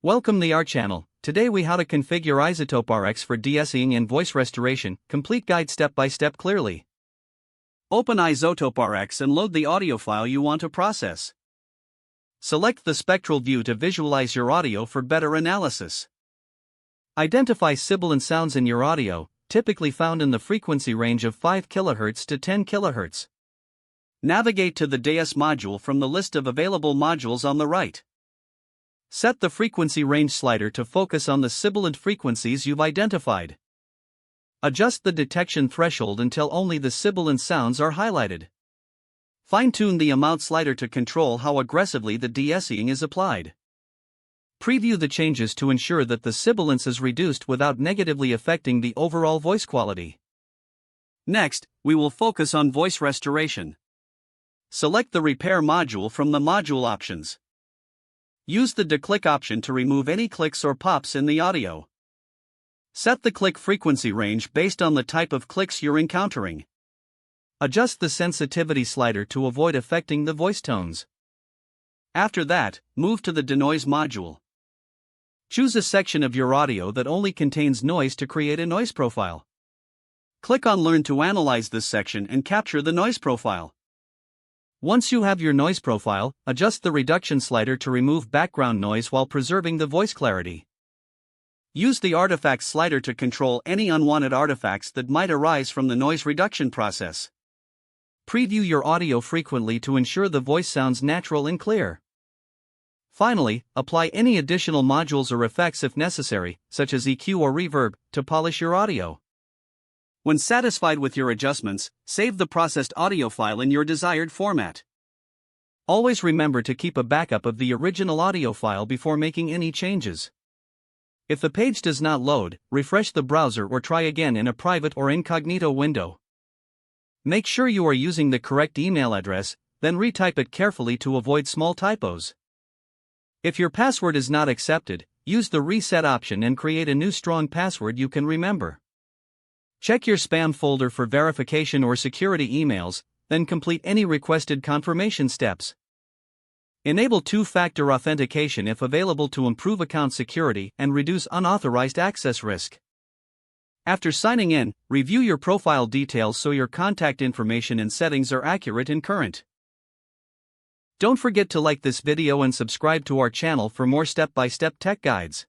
Welcome to our channel. Today we how to configure Izotope RX for de-essing and voice restoration, complete guide step by step clearly. Open Izotope RX and load the audio file you want to process. Select the spectral view to visualize your audio for better analysis. Identify sibilant sounds in your audio, typically found in the frequency range of 5 kHz to 10 kHz. Navigate to the de-ess module from the list of available modules on the right. Set the frequency range slider to focus on the sibilant frequencies you've identified. Adjust the detection threshold until only the sibilant sounds are highlighted. Fine-tune the amount slider to control how aggressively the de-essing is applied. Preview the changes to ensure that the sibilance is reduced without negatively affecting the overall voice quality. Next, we will focus on voice restoration. Select the repair module from the module options. Use the de-click option to remove any clicks or pops in the audio. Set the click frequency range based on the type of clicks you're encountering. Adjust the sensitivity slider to avoid affecting the voice tones. After that, move to the denoise module. Choose a section of your audio that only contains noise to create a noise profile. Click on Learn to analyze this section and capture the noise profile. Once you have your noise profile, adjust the reduction slider to remove background noise while preserving the voice clarity. Use the artifact slider to control any unwanted artifacts that might arise from the noise reduction process. Preview your audio frequently to ensure the voice sounds natural and clear. Finally, apply any additional modules or effects if necessary, such as EQ or reverb, to polish your audio. When satisfied with your adjustments, save the processed audio file in your desired format. Always remember to keep a backup of the original audio file before making any changes. If the page does not load, refresh the browser or try again in a private or incognito window. Make sure you are using the correct email address, then retype it carefully to avoid small typos. If your password is not accepted, use the reset option and create a new strong password you can remember. Check your spam folder for verification or security emails, then complete any requested confirmation steps. Enable two-factor authentication if available to improve account security and reduce unauthorized access risk. After signing in, review your profile details so your contact information and settings are accurate and current. Don't forget to like this video and subscribe to our channel for more step-by-step tech guides.